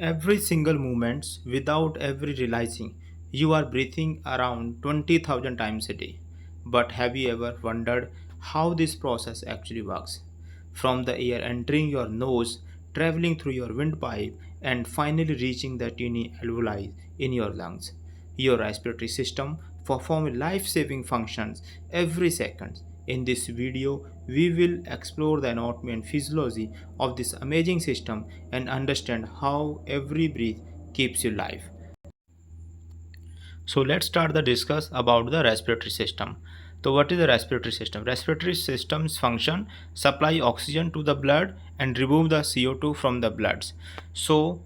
Every single moment, without ever realizing, you are breathing around 20,000 times a day. But have you ever wondered how this process actually works? From the air entering your nose, traveling through your windpipe, and finally reaching the tiny alveoli in your lungs. Your respiratory system performs life saving functions every second. In this video, we will explore the anatomy and physiology of this amazing system and understand how every breath keeps you alive. So let's start the discuss about the respiratory system. So what is the respiratory system? Respiratory system's function supply oxygen to the blood and remove the CO2 from the bloods. So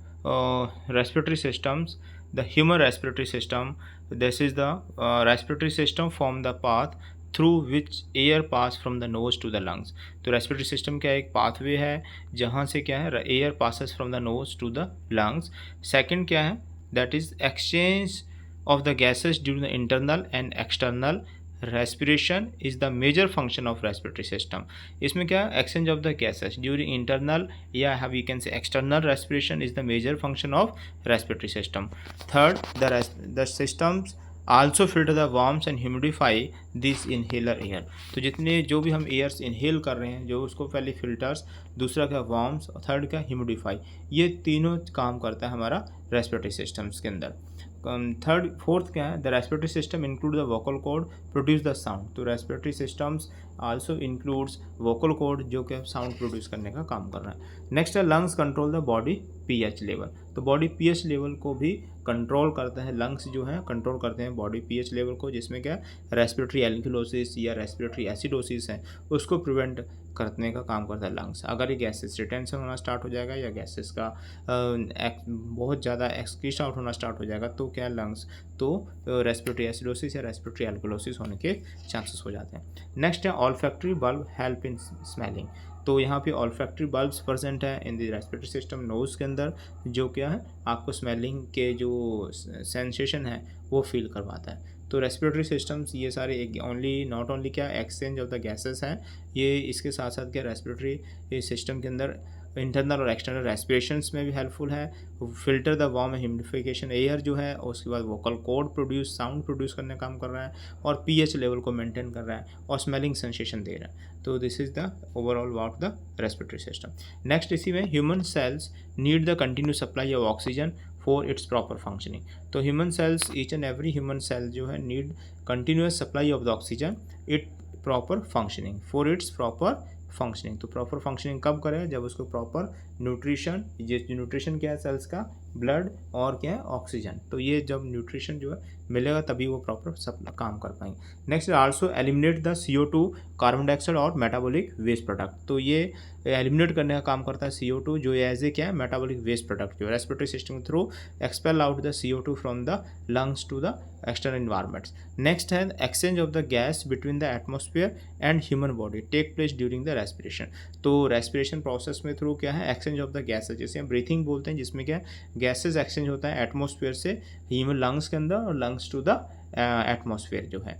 respiratory systems, the human respiratory system, this is the respiratory system from the path through which air pass from the nose to the lungs. तो respiratory system क्या एक pathway है जहाँ से क्या है air passes from the nose to the lungs. Second क्या है that is exchange of the gases during the internal and external respiration is the major function of respiratory system. इसमें क्या exchange of the gases during internal या we can say external respiration is the major function of respiratory system. Third, the systems also filter the warms and humidify this inhaler air. तो जितने जो भी हम years inhale कर रहे हैं जो उसको पहले फिल्टर्स, दूसरा क्या वार्म्स और थर्ड क्या ह्यूमिडिफाई, ये तीनों काम करता है हमारा रेस्पिरेटरी सिस्टम्स के अंदर. थर्ड फोर्थ क्या है the respiratory system include the vocal cord produce the sound. तो respiratory systems also includes vocal cord जो कि साउंड प्रोड्यूस करने का काम कर रहा है. नेक्स्ट है lungs control the body pH level. तो बॉडी पीएच लेवल को भी कंट्रोल करता है, लंग्स जो है कंट्रोल करते हैं बॉडी पीएच लेवल को, जिसमें क्या रेस्पिरेटरी एल्किलोसिस या रेस्पिरेटरी एसिडोसिस है उसको प्रिवेंट करने का काम करता है लंग्स. अगर ये गैसेस रिटेंशन होना स्टार्ट हो जाएगा या गैसेस का बहुत ज़्यादा एक्सक्रीट आउट होना स्टार्ट हो जाएगा तो क्या लंग्स तो रेस्पिरेटरी एसिडोसिस या रेस्पिरेटरी एल्किलोसिस होने के चांसेस हो जाते हैं. नेक्स्ट है olfactory bulb help in smelling. तो यहाँ पे ऑल्फैक्टरी बल्ब्स प्रेजेंट है in the respiratory system nose के अंदर, जो क्या है आपको स्मेलिंग के जो सेंसेशन है वो फील करवाता है. तो रेस्पिरेटरी सिस्टम्स ये सारे एक ओनली नॉट ओनली क्या एक्सचेंज ऑफ द गैसेस हैं, ये इसके साथ साथ क्या रेस्पिरेटरी सिस्टम के अंदर इंटरनल और एक्सटर्नल रेस्पिरेशंस में भी हेल्पफुल है. Filter the warm humidification air जो है और उसके बाद vocal cord produce sound produce करने का काम कर रहा है और पीएच लेवल को मेंटेन कर रहा है और स्मेलिंग सेंसेशन दे रहा है. तो this is the overall about the respiratory system. Next इसी में human cells need the continue supply of oxygen for its proper functioning. तो human cells each and every human cell जो है need continuous supply of the oxygen it proper functioning for its proper functioning. तो proper functioning कब करें जब उसको proper nutrition, ये nutrition क्या है सेल्स का ब्लड और क्या है ऑक्सीजन, तो ये जब न्यूट्रिशन जो है मिलेगा तभी वो प्रॉपर सब काम कर पाएंगे. Next also eliminate the CO2 carbon dioxide और मेटाबॉलिक वेस्ट प्रोडक्ट. तो ये एलिमिनेट करने का काम करता है CO2 जो एज ए क्या है मेटाबॉलिक वेस्ट प्रोडक्ट जो रेस्पिरेटरी सिस्टम के through expel out the CO2 from the lungs to the external environments. Next है exchange of the gas between the atmosphere and human body take place during the respiration. तो respiration process में through क्या है exchange of the gases, जैसे हम breathing बोलते हैं जिसमें क्या है गैसेज एक्सचेंज होता है एटमोसफियर से ह्यूमन लंग्स के अंदर और लंग्स टू द एटमोसफियर जो है.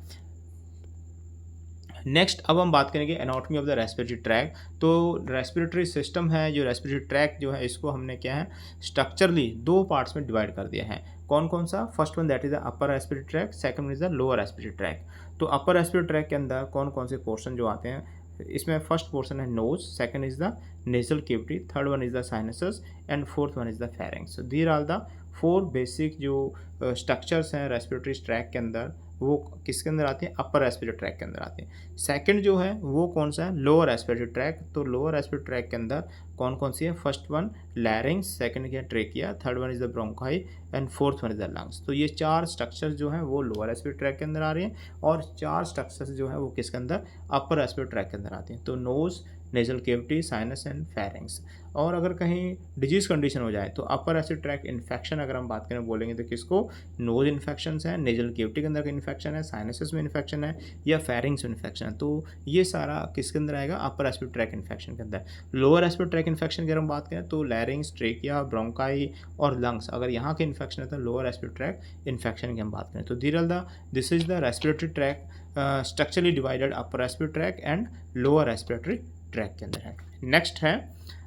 नेक्स्ट अब हम बात करेंगे anatomy of the respiratory track. तो रेस्पिरेटरी सिस्टम है जो रेस्पिरेटरी ट्रैक जो है इसको हमने क्या है स्ट्रक्चरली दो पार्ट्स में डिवाइड कर दिया है. कौन कौन सा? First one that is the upper respiratory tract, second is the lower respiratory tract. तो अपर रेस्पिरेटरी ट्रैक के अंदर कौन कौन से पोर्शन जो आते हैं, इसमें फर्स्ट पोर्शन है nose, second is the nasal cavity, third one is the sinuses and fourth one is the pharynx. These are the four basic जो स्ट्रक्चर्स हैं रेस्पिरेटरी ट्रैक के अंदर, वो किसके अंदर आते हैं? अपर रेस्पिरेटरी ट्रैक के अंदर आते हैं. सेकंड जो है वो कौन सा है? Lower respiratory tract. तो लोअर रेस्पिरेटरी ट्रैक के अंदर कौन कौन सी है? फर्स्ट वन लैरिंग्स, सेकंड क्या trachea, third one is the bronchi and fourth one is the lungs. तो ये चार स्ट्रक्चर्स जो हैं वो लोअर रेस्पिरेटरी ट्रैक के अंदर आ रही हैं और चार स्ट्रक्चर्स जो है वो किसके अंदर? अपर रेस्पिरेटरी ट्रैक के अंदर आते हैं. तो nose, nasal cavity, sinus and pharynx. और अगर कहीं डिजीज कंडीशन हो जाए तो अपर रेस्पिरेटरी ट्रैक इन्फेक्शन अगर हम बात करें बोलेंगे तो किसको? नोज इन्फेक्शन है, नेजल कैविटी के अंदर का इन्फेक्शन है, साइनसेस में इन्फेक्शन है या फेरिंग्स में इन्फेक्शन है. तो ये सारा किसके अंदर आएगा? अपर रेस्पिरेटरी ट्रैक इन्फेक्शन के अंदर. लोअर रेस्पिरेटरी ट्रैक इन्फेक्शन की अगर हम बात करें तो लैरिंग्स, ट्रेकिया, ब्रोंकाई और लंग्स, अगर यहाँ के इन्फेक्शन है तो लोअर रेस्पिरेटरी ट्रैक इन्फेक्शन की हम बात करें. तो this is the respiratory track structurally divided upper respiratory tract and lower respiratory tract के अंदर है. नेक्स्ट है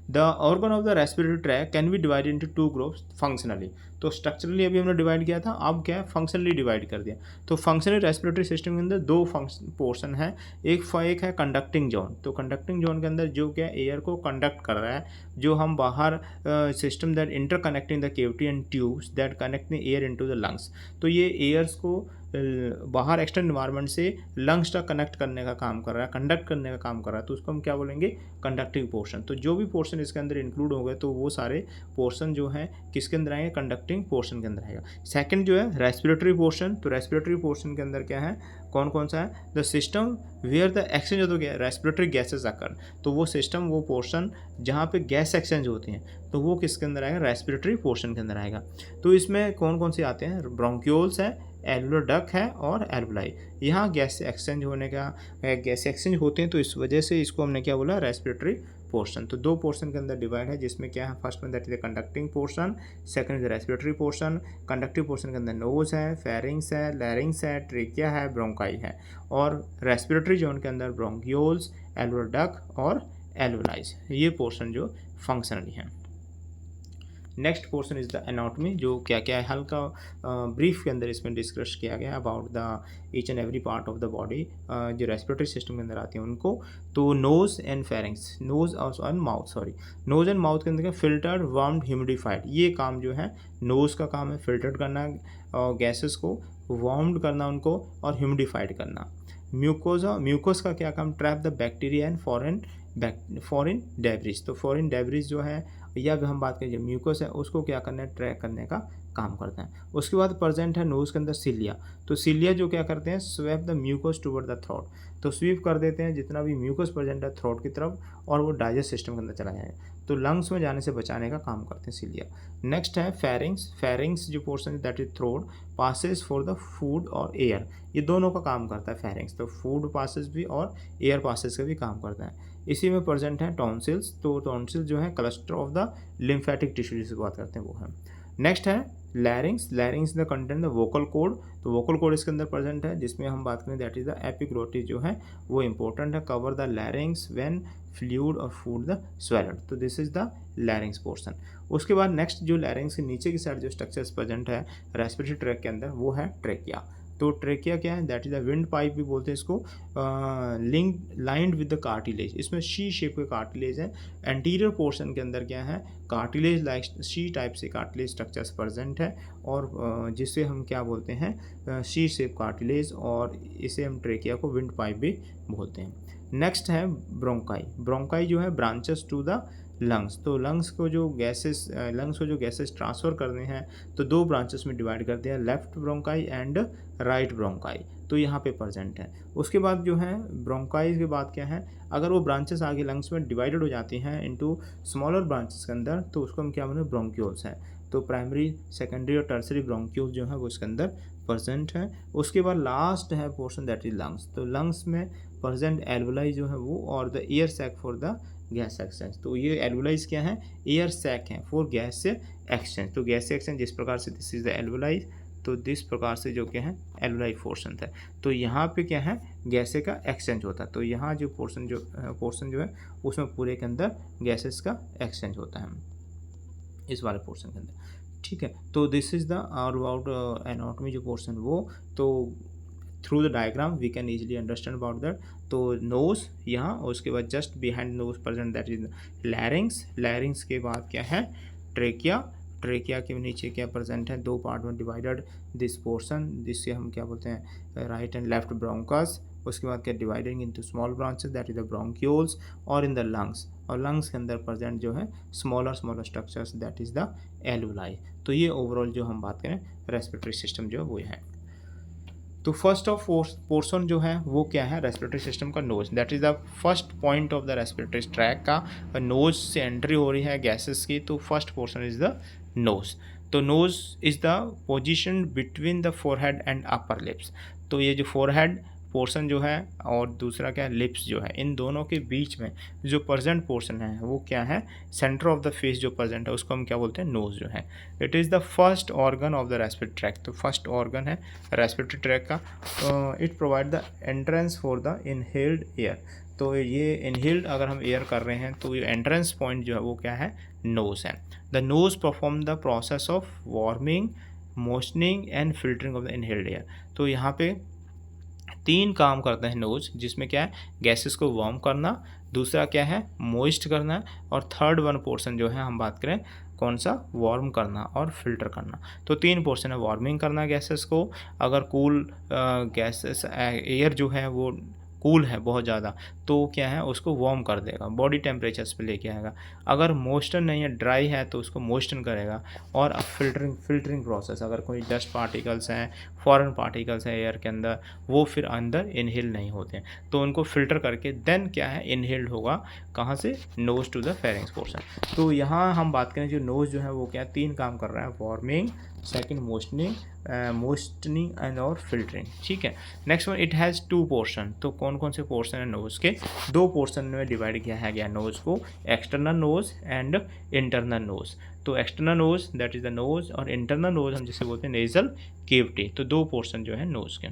the organ of the respiratory track can be divided into two groups functionally. तो स्ट्रक्चरली अभी हमने डिवाइड किया था, अब क्या है फंक्शनली डिवाइड कर दिया। तो फंक्शनली रेस्पिरेटरी सिस्टम के अंदर दो फंक्शन पोर्शन है, एक है कंडक्टिंग जोन। तो कंडक्टिंग जोन के अंदर जो क्या एयर को कंडक्ट कर रहा है, जो हम बाहर system that inter connecting the cavity and tubes that connect the air into the lungs. तो ये एयर्स को बाहर एक्सटर्नल इन्वायरमेंट से लंग्स तक कनेक्ट करने का काम कर रहा है, कंडक्ट करने का काम कर रहा है, तो उसको हम क्या बोलेंगे कंडक्टिंग पोर्शन। तो जो भी पोर्शन इसके अंदर इंक्लूड हो गए तो वो सारे पोर्शन जो है किसके अंदर आएंगे, कंडक्टिंग पोर्शन के अंदर आएगा। सेकंड जो है रेस्पिरेटरी पोर्शन। तो रेस्पिरेटरी पोर्शन के अंदर क्या है, कौन कौन सा है, the system where the exchange of the respiratory gases occur. तो वो सिस्टम, वो पोर्शन जहाँ पे गैस एक्सचेंज होती हैं, तो वो किसके अंदर आएगा, रेस्पिरेटरी पोर्शन के अंदर आएगा। तो इसमें कौन कौन से आते हैं, ब्रोंक्यूल्स है, एल्वुलर डक्ट है और एल्वुलाई। यहाँ गैस एक्सचेंज होने का, गैस एक्सचेंज होते हैं, तो इस वजह से इसको हमने क्या बोला, रेस्पिरेटरी पोर्शन। तो दो पोर्शन के अंदर डिवाइड है, जिसमें क्या है, फर्स्ट में that is the conducting portion, second is respiratory portion. Conductive portion के अंदर नोज है, फेरिंग्स है, लैरिंग्स है, ट्रेकिया है, ब्रोंकाई है। और रेस्पिरेटरी जोन के अंदर ब्रोंक्यूल्स, एल्वुलर डक्ट और एल्वुलाइज, ये पोर्शन जो फंक्शनली है। Next portion is the anatomy, जो क्या क्या है हल्का ब्रीफ के अंदर इसमें डिस्कस किया गया about the each and every part of the body जो रेस्पिरेटरी सिस्टम के अंदर आती है उनको। तो नोज एंड फेरिंग्स, नोज और mouth, sorry nose and mouth के अंदर फिल्टर्ड, वार्म्ड, ह्यूमिडिफाइड, ये काम जो है नोज का काम है, फिल्टर्ड करना गैसेस को, वार्म्ड करना उनको और ह्यूमिडिफाइड करना। म्यूकोजा, म्यूकोस का क्या काम, trap the bacteria and foreign debris. तो फॉरेन डेब्रिज जो है, या भी हम बात करें जो म्यूकोस है उसको क्या करना है, ट्रैक करने का काम करते हैं। उसके बाद प्रेजेंट है नोज के अंदर सिलिया। तो सिलिया जो क्या करते हैं, sweep the mucus toward the throat. तो स्वीप कर देते हैं जितना भी म्यूकोस प्रेजेंट है थ्रोट की तरफ, और वो डाइजेस्ट सिस्टम के अंदर चला जाएगा, तो लंग्स में जाने से बचाने का काम करते हैं सिलिया। नेक्स्ट है फेरिंग्स। फेरिंग्स जो पोर्शन है that is throat, passes for the food और एयर, ये दोनों का काम करता है फेरिंग्स। तो फूड पासेस भी और एयर पासेस का भी काम करता है। इसी में प्रेजेंट है टॉन्सिल्स। तो टॉन्सिल जो है cluster of the lymphatic tissue जिसकी बात करते हैं वो है। नेक्स्ट है लैरिंग्स। लैरिंग्स the content the vocal cord. तो वोकल कोड इसके अंदर प्रेजेंट है, जिसमें हम बात करें दैट इज द एपिग्लोटिस जो है वो इंपॉर्टेंट है, cover the larynx when fluid और फूड द स्वेलड। तो this is the larynx portion. उसके बाद नेक्स्ट जो लैरिंग्स के नीचे की साइड जो स्ट्रक्चर्स प्रेजेंट है रेस्पिरेटरी ट्रैक के अंदर, वो है ट्रेकिया। तो ट्रेकिया क्या है, that is the wind pipe भी बोलते हैं इसको, link lined with the cartilage. इसमें शी शेप के कार्टिलेज है। एंटीरियर पोर्शन के अंदर क्या है, कार्टिलेज लाइक शी टाइप से कार्टिलेज स्ट्रक्चर्स प्रेजेंट है, और जिसे हम क्या बोलते हैं, शी शेप कार्टिलेज, और इसे हम ट्रेकिया को विंड पाइप भी बोलते हैं। नेक्स्ट है ब्रोंकाई। ब्रोंकाई जो है ब्रांचेस टू द लंग्स। तो लंग्स को जो गैसेस ट्रांसफ़र करने हैं, तो दो ब्रांचेस में डिवाइड कर दिया, left bronchi and right bronchi, तो यहाँ पे प्रेजेंट है। उसके बाद जो है ब्रोंकाई के बाद क्या है, अगर वो ब्रांचेस आगे लंग्स में डिवाइडेड हो जाती हैं इनटू स्मॉलर ब्रांचेस के अंदर, तो उसको हम क्या बोलें, ब्रोंक्यूल्स हैं। तो प्राइमरी, सेकेंडरी और टर्सरी ब्रोंक्यूल जो है वो इसके अंदर प्रेजेंट है। उसके बाद लास्ट है पोर्शन दैट इज लंग्स। तो लंग्स में प्रेजेंट एल्वुलाई जो है वो, और the air sac for the gas exchange. तो ये एल्वुलाइज क्या है, एयर सैक है फॉर गैस एक्सचेंज। तो गैस एक्सचेंज जिस प्रकार से, दिस इज द एल्वुलाइज, तो जिस प्रकार से जो क्या है एल्वुलाई पोर्शन था, तो यहाँ पे क्या है गैसेस का एक्सचेंज होता है। तो यहाँ जो पोर्शन जो है उसमें पूरे के अंदर गैसेस का एक्सचेंज होता है इस वाले पोर्शन के अंदर, ठीक है। तो this is the about anatomy जो पोर्शन वो, तो through the diagram we can easily understand about that. तो नोज यहाँ, और उसके बाद just behind nose present that is larynx. Larynx के बाद क्या है ट्रेकिया। ट्रेकिया के नीचे क्या प्रेजेंट है, दो पार्ट में डिवाइडेड दिस पोर्शन, जिससे हम क्या बोलते हैं राइट एंड लेफ्ट ब्रोंकस। उसके बाद क्या dividing into small branches that is the bronchioles, और इन द लंग्स, और लंग्स के अंदर प्रेजेंट जो है smaller structures that is the alveoli. तो ये ओवरऑल जो हम बात करें रेस्पिरेटरी सिस्टम जो वो है। तो फर्स्ट ऑफ पोर्शन जो है वो क्या है, रेस्पिरेटरी सिस्टम का nose, that is the first point of the respiratory track का। नोज से एंट्री हो रही है गैसेस की, तो first portion is the nose. तो nose is the position between the forehead and upper lips. तो ये जो फोरहेड पोर्शन जो है और दूसरा क्या है लिप्स जो है, इन दोनों के बीच में जो प्रेजेंट पोर्शन है वो क्या है, सेंटर ऑफ द फेस जो प्रेजेंट है उसको हम क्या बोलते हैं, नोज जो है। It is the first organ of the respiratory track. तो फर्स्ट ऑर्गन है रेस्पिरेटरी ट्रैक का। It provide the entrance for the inhaled air. तो ये इनहेल्ड अगर हम एयर कर रहे हैं तो ये एंट्रेंस पॉइंट जो है वो क्या है, नोज है। The nose perform the process of warming, moistening and filtering of the inhaled air. तो यहाँ पे 3 काम करते हैं नोज, जिसमें क्या है, गैसेस को वार्म करना, दूसरा क्या है, मॉइस्ट करना, और थर्ड वन पोर्शन जो है हम बात करें कौन सा, वार्म करना और फिल्टर करना। तो 3 पोर्शन है, वार्मिंग करना गैसेस को, अगर कूल गैसेस एयर जो है वो कूल है बहुत ज़्यादा तो क्या है, उसको वार्म कर देगा, बॉडी टेम्परेचर्स पे लेके आएगा। अगर मॉइस्चर नहीं है, ड्राई है, तो उसको मॉइस्चर करेगा। और फिल्टरिंग प्रोसेस, अगर कोई डस्ट पार्टिकल्स हैं, फॉरेन पार्टिकल्स हैं एयर के अंदर, वो फिर अंदर इनहेल नहीं होते, तो उनको फिल्टर करके देन क्या है, इनहेल्ड होगा, कहाँ से, nose to the pharynx portion. तो यहाँ हम बात करें जो नोज जो है वो क्या 3 काम कर रहा है, वार्मिंग, सेकंड मोस्टनिंग एंड और फिल्टरिंग, ठीक है। Next one, it has 2 portion. तो कौन कौन से पोर्शन है नोज के, 2 पोर्शन में डिवाइड किया है गया नोज को, external nose and internal nose. तो external nose that is the nose, और इंटरनल नोज हम जिसे बोलते हैं नेजल केविटी। तो 2 पोर्शन जो है नोज के।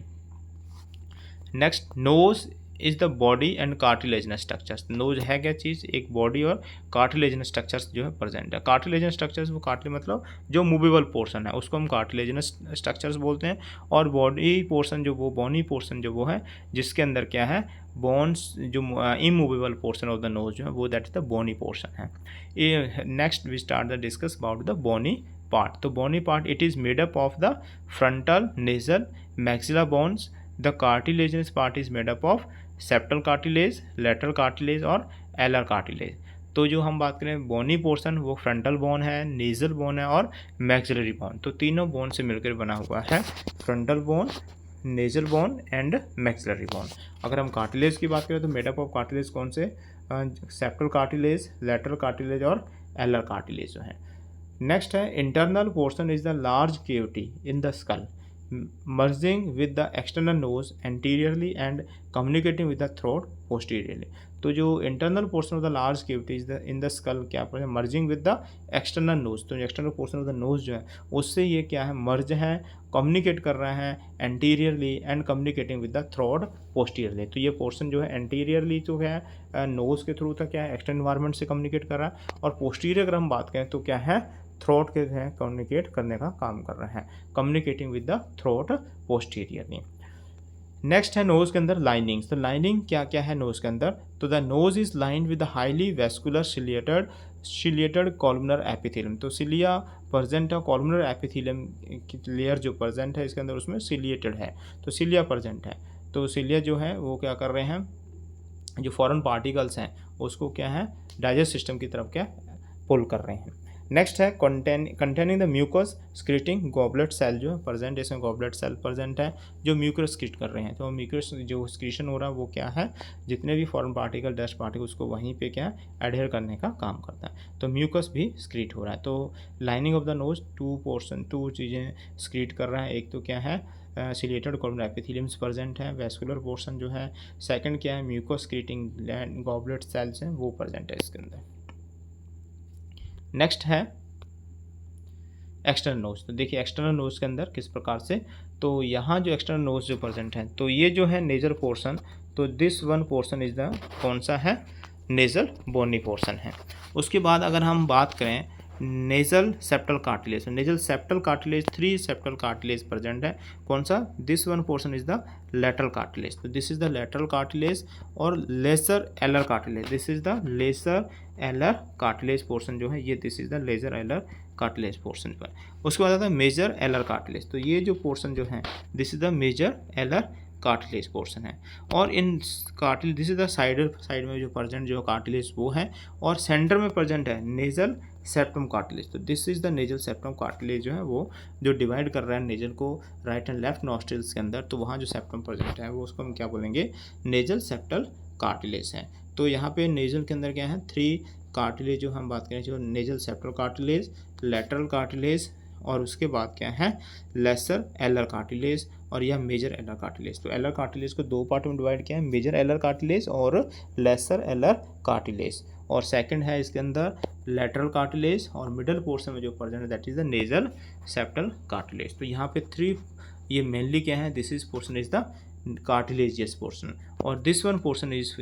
Next, nose is the body and cartilaginous structures. Nose है क्या चीज़, एक बॉडी और कार्टिलेजनस स्ट्रक्चर्स जो है प्रेजेंट है। कार्टिलेजनस स्ट्रक्चर्स, वो कार्टिल मतलब जो मूवेबल पोर्शन है उसको हम कार्टिलेजनस स्ट्रक्चर्स बोलते हैं, और बॉडी पोर्शन जो वो बोनी पोर्शन जो वो है जिसके अंदर क्या है, बोन्स, जो immovable portion of the nose जो है वो that is the bony portion है। Next we start the discuss about the bony part. तो bony part, it is made up of the frontal, nasal, maxilla bones. The cartilaginous part is made up of septal cartilage, lateral cartilage और alar cartilage. तो जो हम बात करें bony portion, वो frontal bone है, nasal bone है और मैक्सिलरी बोन। तो तीनों बोन से मिलकर बना हुआ है frontal bone, nasal bone and maxillary bone. अगर हम कार्टिलेज की बात करें तो मेडअप ऑफ कार्टिलेज कौन से, सेप्टल कार्टिलेज, लेटरल कार्टिलेज और एलर कार्टिलेज जो है। नेक्स्ट है, internal portion is the large cavity in the skull, merging with the external nose anteriorly and communicating with the throat posteriorly। तो जो internal portion of the large cavity is the in the skull क्या पर है, merging with the external nose। तो external portion of the nose जो है उससे ये क्या है, merge है, communicate कर रहा है anteriorly and communicating with the throat posteriorly। तो ये portion जो है anteriorly जो है nose के थ्रू तक क्या है, external environment से communicate कर रहा है, और posterior अगर हम बात करें तो क्या है, थ्रोट के हैं कम्युनिकेट करने का काम कर रहे हैं, communicating with the throat posteriorly. Next है नोज के अंदर लाइनिंग्स। तो लाइनिंग क्या क्या है नोज के अंदर, तो the nose is lined with the highly vascular ciliated columnar epithelium. तो सिलिया प्रेजेंट है, कॉलमनर एपिथेलियम की लेयर जो प्रेजेंट है इसके अंदर उसमें सिलिएटेड है, तो सिलिया प्रेजेंट है। तो सिलिया जो है वो क्या कर रहे हैं, जो फॉरेन पार्टिकल्स हैं उसको क्या है, डाइजेस्ट सिस्टम की तरफ क्या पुल कर रहे हैं। नेक्स्ट है containing the mucus secreting goblet cell जो है प्रेजेंट, इसमें गॉबलेट सेल प्रेजेंट है जो म्यूकस स्क्रीट कर रहे हैं। तो म्यूकस जो स्क्रीशन हो रहा है वो क्या है, जितने भी फॉरेन पार्टिकल, डस्ट पार्टिकल, उसको वहीं पे क्या एडहेयर करने का काम करता है, तो म्यूकस भी स्क्रीट हो रहा है। तो लाइनिंग ऑफ द नोज 2 चीज़ें स्क्रीट कर रहा है, एक तो क्या है, सिलिएटेड कॉलमनर एपिथेलियम्स प्रेजेंट है, वेस्कुलर पोर्शन जो है, सेकंड क्या है, म्यूकस स्क्रीटिंग गॉबलेट सेल्स हैं वो प्रेजेंट है इसके अंदर। नेक्स्ट है एक्सटर्नल नोज। तो देखिए एक्सटर्नल नोज के अंदर किस प्रकार से, तो यहाँ जो एक्सटर्नल नोज जो प्रेजेंट है, तो ये जो है नेजल पोर्शन, तो this one portion is the कौन सा है, नेजल बोनी पोर्शन है। उसके बाद अगर हम बात करें nasal septal cartilage, nasal septal cartilage 3 septal cartilage present है, कौन सा, this one portion is the lateral cartilage. तो this is the lateral cartilage, और lesser alar cartilage, this is the lesser alar cartilage portion जो है ये, this is the lesser alar cartilage portion पर। उसके बाद आता है मेजर एलर कार्टिलेज। तो ये जो पोर्शन जो है this is the major alar cartilage portion है, और इन cartilage this is the side में जो प्रेजेंट जो कार्टिलेज वो है, और सेंटर में प्रेजेंट है नेजल सेप्टम कार्टिलेज। तो this is the nasal septum cartilage जो है वो जो डिवाइड कर रहा है नेजल को राइट एंड लेफ्ट नॉस्ट्रिल्स के अंदर, तो वहाँ जो सेप्टम प्रेजेंट है वो उसको हम क्या बोलेंगे, नेजल सेप्टल कार्टिलेज है। तो यहाँ पे नेजल के अंदर क्या है, 3 कार्टिलेज जो हम बात करें, जो nasal septal cartilage, lateral cartilage, और उसके बाद क्या है, लेसर एलर कार्टिलेज, और यह मेजर एलर कार्टिलेज। तो एलर कार्टिलेज को 2 पार्ट में डिवाइड किया है, मेजर एलर कार्टिलेज और लेसर एलर कार्टिलेज। और सेकंड है इसके अंदर लेटरल कार्टिलेज, और मिडल पोर्शन में जो प्रेजेंट है that is the nasal septal cartilage. तो यहाँ पे 3 ये मेनली क्या है, this is portion is the cartilaginous portion, और this one portion is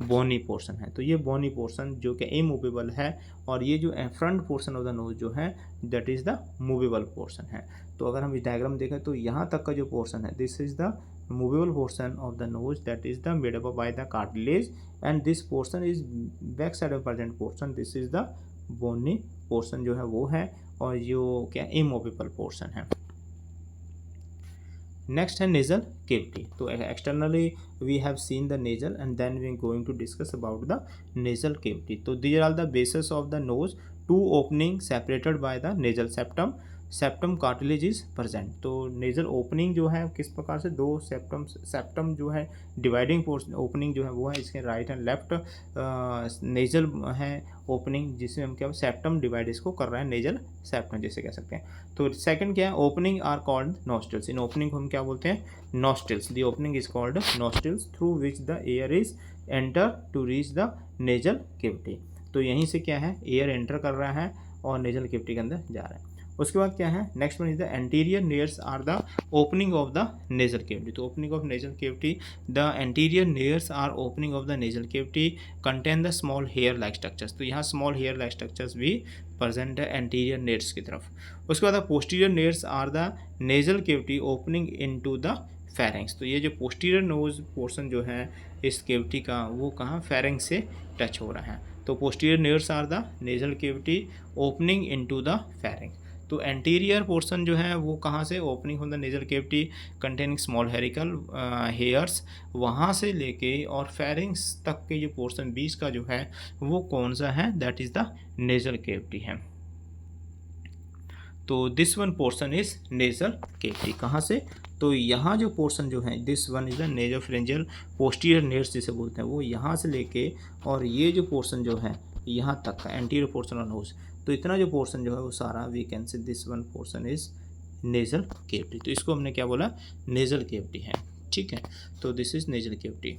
bony portion है। तो ये बोनी पोर्शन जो कि इमूवेबल है, और ये जो front portion of the nose जो है that is the movable portion है। तो अगर हम इस डायग्राम देखें तो यहाँ तक का जो पोर्शन है this is the movable portion of the nose, that is the made up by the cartilage, and this portion is back side of present portion, this is the bony portion जो है वो है, और जो क्या immovable portion है। Next है nasal cavity. तो externally we have seen the nasal and then we are going to discuss about the nasal cavity. तो these are the basis of the nose, two opening separated by the nasal septum, septum cartilage is present. तो nasal opening जो है किस प्रकार से, दो septum जो है डिवाइडिंग पोर्शन ओपनिंग जो है वो है, इसके राइट एंड लेफ्ट नेजल है ओपनिंग, जिसमें हम क्या सेप्टम डिवाइड इसको कर रहे हैं नेजल सेप्टम जैसे कह सकते हैं। तो सेकंड क्या है, ओपनिंग आर कॉल्ड नॉस्ट्रिल्स। इन ओपनिंग को हम क्या बोलते हैं, nostrils. The opening is called nostrils through which the air is enter to reach the nasal cavity. तो यहीं से क्या है, एयर एंटर कर रहा है और नेजल केविटी के अंदर जा रहा है। उसके बाद क्या है, next one is the anterior nares are the opening of the nasal cavity. तो opening of nasal cavity, the anterior nares are opening of the nasal cavity contain the small hair like structures. तो यहाँ small hair like structures भी present है anterior nares की तरफ। उसके बाद posterior nares are the nasal cavity opening into the pharynx. तो ये जो पोस्टीरियर नोज पोर्शन जो है इस केविटी का वो कहाँ, फेरेंक्स से टच हो रहा है। तो posterior nares are the nasal cavity opening into the pharynx. तो एंटीरियर पोर्शन जो है वो कहाँ से, opening of the nasal cavity containing small helical hairs, वहाँ से लेके और फेरिंग्स तक के जो पोर्शन बीच का जो है वो कौन सा है, that is the nasal cavity है। तो this one portion is nasal cavity. कहाँ से, तो यहाँ जो पोर्शन जो है this one is the nasopharyngeal posterior नेयर्स जिसे बोलते हैं, वो यहाँ से लेके और ये जो पोर्शन जो है यहाँ तक का एंटीरियर पोर्शन ऑफ नोज, तो इतना जो पोर्शन जो है वो सारा we can say this one portion is nasal cavity. तो इसको हमने क्या बोला, नेजल केविटी है, ठीक है। तो this is nasal cavity.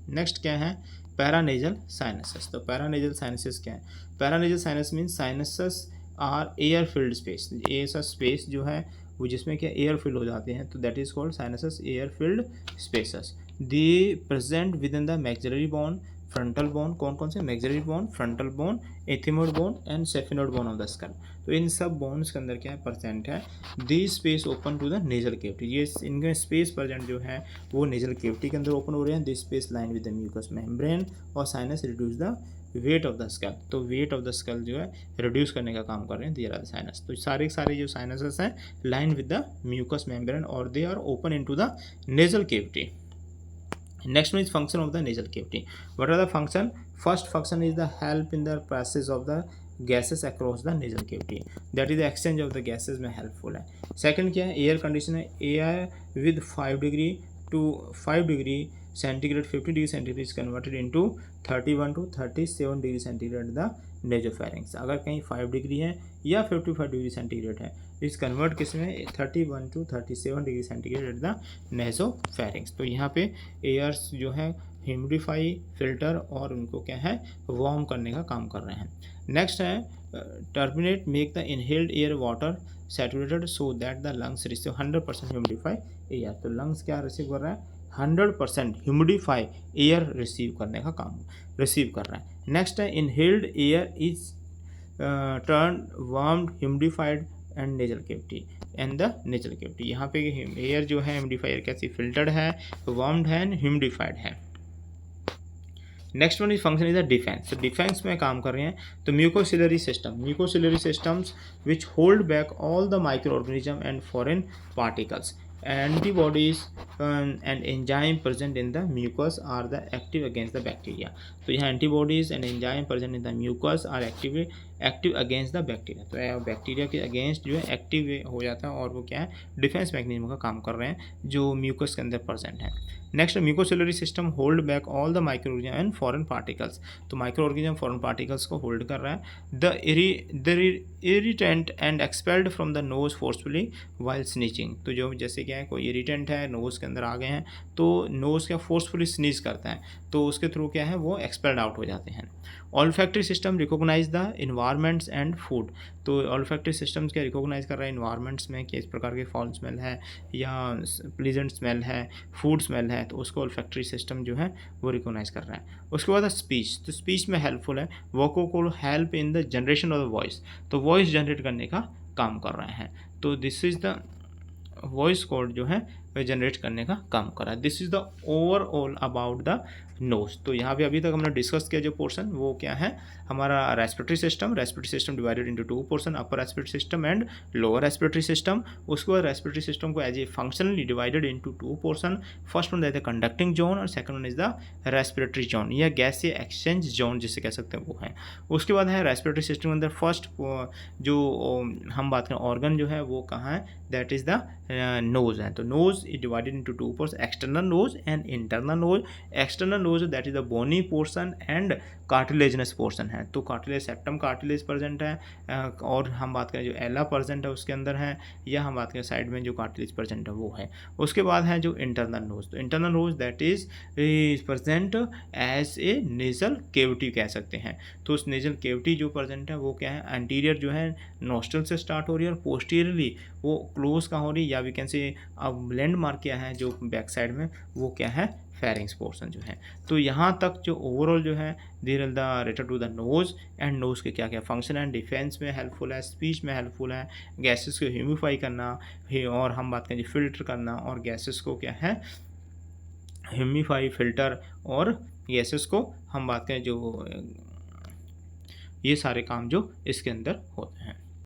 Next क्या है, पैरानेजल साइनसेस। तो पैरानेजल साइनसेस क्या है, paranasal sinus means sinuses are air filled space, ऐसा स्पेस जो है वो जिसमें क्या एयर फिल हो जाते हैं, तो that is called sinuses air filled spaces. They present within the maxillary bone, frontal bone, कौन कौन से, maxillary bone, frontal bone, ethmoid bone and sphenoid bone of the skull. तो इन सब बोन्स के अंदर क्या है, प्रेजेंट है the space open to the nasal cavity. ये इनके स्पेस प्रेजेंट जो है वो नेजल केविटी के अंदर ओपन हो रहे हैं। This space line with the mucus membrane और sinus reduce the weight of the skull. तो वेट ऑफ द स्कल जो है रिड्यूस करने का काम कर रहे हैं दियर आर द साइनस। तो सारे जो साइनसेस हैं line with the mucus membrane और they are open into the nasal cavity. Next one is function of the nasal cavity. What are the function? First function is the help in the passage of the gases across the nasal cavity. That is the exchange of the gases में helpful है। Second क्या है, air condition है, air with 5 degree to 5 degree centigrade 50 degree centigrade is converted into 31 to 37 degree centigrade the nasopharynx। अगर कहीं 5 degree है या 55 degree centigrade है, इस कन्वर्ट किस में 31 to 37 degree centigrade at the nasopharynx. तो यहाँ पे एयर्स जो है ह्यूमिडिफाई, फिल्टर और उनको क्या है वार्म करने का काम कर रहे हैं। नेक्स्ट है terminate make the inhaled air water saturated so that the lungs receive 100% humidify air. तो लंग्स क्या रिसीव कर रहा है, 100% ह्यूमिडिफाई एयर रिसीव करने का काम रिसीव कर रहा है। नेक्स्ट है inhaled air is turn warmed humidified and nasal cavity and the nasal cavity. यहाँ पे एयर जो है ह्यूमिडिफायर कैसी फिल्टर्ड है, वार्म्ड है एंड ह्यूमिडिफाइड है। Next one is function is the defence. तो डिफेंस में काम कर रहे हैं तो mucociliary systems which hold back all the micro organism and foreign particles. Antibodies and enzyme present in the mucus are the active against the bacteria. तो यहाँ antibodies and enzyme present in the mucus are active against the bacteria. तो bacteria के against जो है active हो जाता है और वो क्या है डिफेंस मैकेनिज्म का काम कर रहे हैं जो म्यूकस के अंदर प्रेजेंट है। Next mucociliary system hold back all the micro organism and foreign particles. तो माइक्रो ऑर्गेनिज्म फॉरेन पार्टिकल्स को होल्ड कर रहा है। The irritant and expelled from the nose forcefully while sneezing. तो जो जैसे क्या है कोई इरिटेंट है नोज के अंदर आ गए हैं तो नोज क्या फोर्सफुली स्नीच करता है। तो उसके थ्रू क्या है वो एक्सपेल्ड आउट हो जाते हैं। Olfactory system recognise the environments and food. तो ऑल्फैक्टरी सिस्टम्स क्या रिकॉग्नाइज कर रहा है इन्वायरमेंट्स में कि इस प्रकार के फॉल स्मेल है या प्लीजेंट स्मेल है, फूड स्मेल है, तो उसको ऑल्फैक्टरी सिस्टम जो है वो रिकॉग्नाइज कर रहा है। उसके बाद स्पीच, तो स्पीच में हेल्पफुल है, वोको को help in the generation of the voice, तो वॉइस जनरेट करने का काम कर रहे हैं। तो this is the voice code जो है वह जनरेट करने का काम कर रहा है। This is the overall about the nose. तो यहाँ पे अभी तक हमने डिस्कस किया जो पोर्शन वो क्या है हमारा respiratory system divided into two portion, upper respiratory system and lower respiratory system. उसके बाद रेस्पिरेटरी सिस्टम को as a functionally divided into two portion, first one that the conducting zone और second one is the respiratory zone या गैसीय exchange zone जिसे कह सकते हैं वो है। उसके बाद है रेस्पिरेटरी सिस्टम के अंदर फर्स्ट जो हम बात करें ऑर्गन जो है वो कहाँ है, दैट इज द नोज है। तो nose is divided into two portion, external nose and internal nose. External nose that is the bony portion and cartilaginous portion है। तो कार्टिलेज सेप्टम कार्टिलेज प्रेजेंट है और हम बात करें जो एला प्रेजेंट है उसके अंदर है, या हम बात करें साइड में जो कार्टिलेज प्रेजेंट है वो है। उसके बाद है जो इंटरनल नोज, तो internal nose that is present as a nasal cavity कह सकते हैं। तो उस नेजल केविटी जो प्रेजेंट है वो क्या है एंटीरियर जो है नोस्ट्रल से स्टार्ट हो रही है और पोस्टीरियरली वो क्लोज का हो रही है, या वी कैन से अब लैंड मार्क क्या है जो बैक साइड में वो क्या है फेरिंग्स पोर्शन जो है। तो यहाँ तक जो ओवरऑल जो है there the related to the nose and nose के क्या क्या फंक्शन है, डिफेंस में हेल्पफुल है, स्पीच में हेल्पफुल है, गैसेस को ह्यूमिफाई करना और हम बात करें फिल्टर करना, और गैसेस को क्या है ह्यूमिफाई फिल्टर, और गैसेस को हम बात करें जो ये सारे काम जो इसके अंदर होते हैं।